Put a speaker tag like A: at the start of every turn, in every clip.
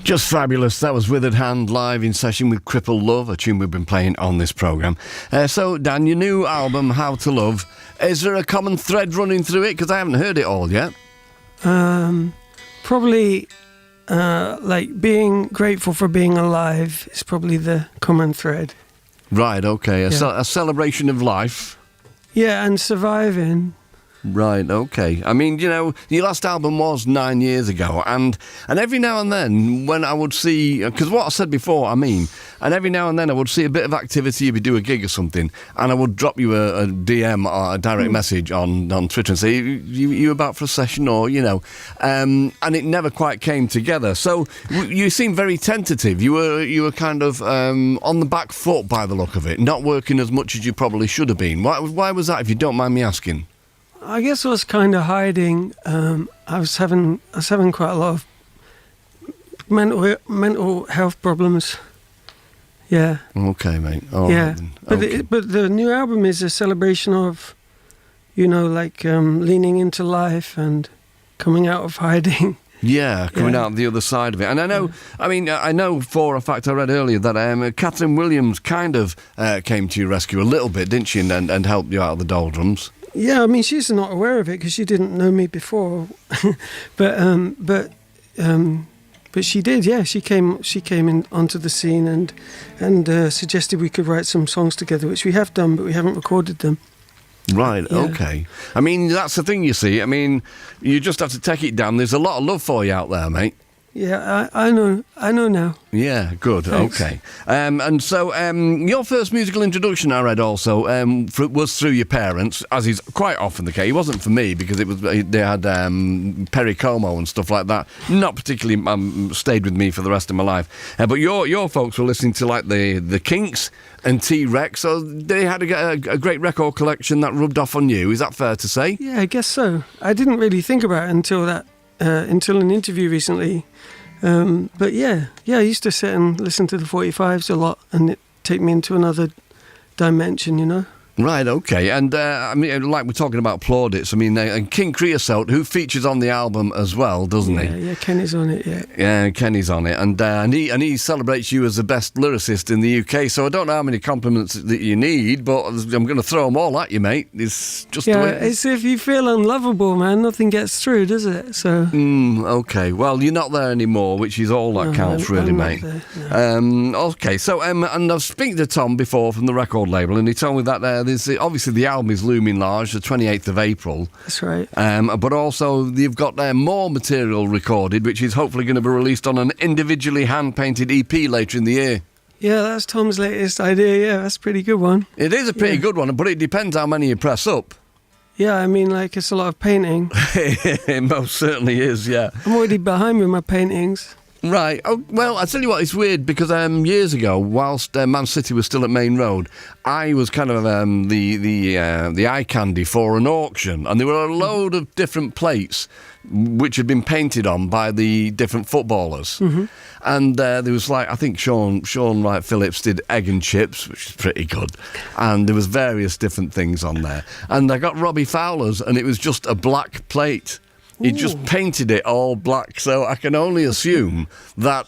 A: Just fabulous. That was Withered Hand live in session with Cripple Love, a tune we've been playing on this programme. So, Dan, your new album, How to Love, is there a common thread running through it? Because I haven't heard it all yet.
B: Probably, like, being grateful for being alive is probably the common thread.
A: Right, okay. A celebration of life.
B: Yeah, and surviving.
A: Right, okay. I mean, you know, your last album was 9 years ago, and every now and then when I would see, because what I said before, I mean, and every now and then I would see a bit of activity, you'd do a gig or something, and I would drop you a DM or a direct message on Twitter and say, you about for a session, or, you know, and it never quite came together. So you seem very tentative. You were kind of on the back foot by the look of it, not working as much as you probably should have been. Why was that, if you don't mind me asking?
B: I guess I was kind of hiding. I was having quite a lot of mental health problems. Yeah.
A: Okay, mate. All
B: yeah.
A: Right, okay.
B: But the new album is a celebration of, you know, like leaning into life and coming out of hiding.
A: Yeah, coming out the other side of it. And I know, I know for a fact, I read earlier that Catherine Williams kind of came to your rescue a little bit, didn't she, and helped you out of the doldrums.
B: Yeah, I mean, she's not aware of it because she didn't know me before, but she did. Yeah, she came in onto the scene and suggested we could write some songs together, which we have done, but we haven't recorded them.
A: Right,
B: yeah.
A: Okay. I mean, that's the thing, you see. I mean, you just have to take it down. There's a lot of love for you out there, mate.
B: Yeah, I know now.
A: Yeah, good.
B: Thanks.
A: Okay. And so your first musical introduction, I read also, was through your parents, as is quite often the case. It wasn't for me because they had Perry Como and stuff like that. Not particularly stayed with me for the rest of my life. But your folks were listening to like the Kinks and T-Rex, so they had a great record collection that rubbed off on you. Is that fair to say?
B: Yeah, I guess so. I didn't really think about it until an interview recently. But yeah, I used to sit and listen to the 45s a lot, and it take me into another dimension, you know.
A: Right, okay. And I mean, like we're talking about plaudits, I mean, and King Creosote, who features on the album as well, doesn't he?
B: Yeah, Kenny's on it, yeah.
A: Yeah, Kenny's on it. And he celebrates you as the best lyricist in the UK, so I don't know how many compliments that you need, but I'm going to throw them all at you, mate. It's just the way it is.
B: It's if you feel unlovable, man, nothing gets through, does it? So.
A: Okay, well, you're not there anymore, which is all that counts, really,
B: I'm
A: mate.
B: Not there, no.
A: Okay, so, and I've spoken to Tom before from the record label, and he told me that obviously the album is looming large, the 28th of April.
B: That's right.
A: But also you've got more material recorded, which is hopefully going to be released on an individually hand-painted EP later in the year. Yeah,
B: that's Tom's latest idea. Yeah, that's a pretty good one.
A: It is a pretty good one, but it depends how many you press up.
B: Yeah, I mean, like, it's a lot of painting.
A: It most certainly is, yeah.
B: I'm already behind with my paintings.
A: Right. Oh, well, I tell you what, it's weird because years ago, whilst Man City was still at Main Road, I was kind of the eye candy for an auction, and there were a load of different plates which had been painted on by the different footballers. Mm-hmm. And there was, like, I think Sean Wright Phillips did egg and chips, which is pretty good. And there was various different things on there. And I got Robbie Fowler's, and it was just a black plate. He just painted it all black, so I can only assume that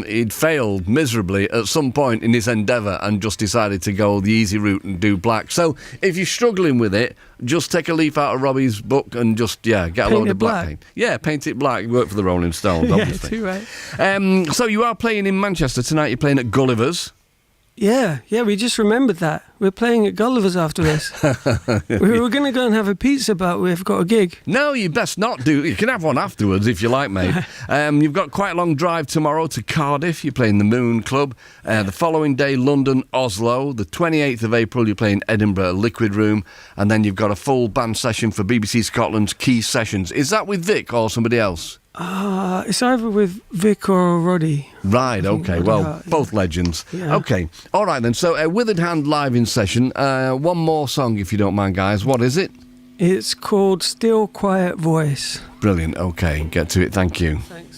A: he'd failed miserably at some point in his endeavour and just decided to go the easy route and do black. So if you're struggling with it, just take a leaf out of Robbie's book and just, get a load of black paint. Yeah, paint it black. Work for the Rolling Stones, obviously.
B: Yeah, too right.
A: So you are playing in Manchester tonight. You're playing at Gulliver's.
B: Yeah, we just remembered that. We're playing at Gulliver's after this. We were going to go and have a pizza, but we've got a gig.
A: No, you best not do. You can have one afterwards if you like, mate. You've got quite a long drive tomorrow to Cardiff. You're playing the Moon Club. The following day, London, Oslo. The 28th of April, you're playing Edinburgh, Liquid Room. And then you've got a full band session for BBC Scotland's Key Sessions. Is that with Vic or somebody else?
B: It's either with Vic or Roddy.
A: Right, okay. Well,
B: yeah.
A: Both legends.
B: Yeah.
A: Okay. All right, then. So, Withered Hand live in session. One more song, if you don't mind, guys. What is it?
B: It's called Still Quiet Voice.
A: Brilliant. Okay. Get to it. Thank you.
B: Thanks.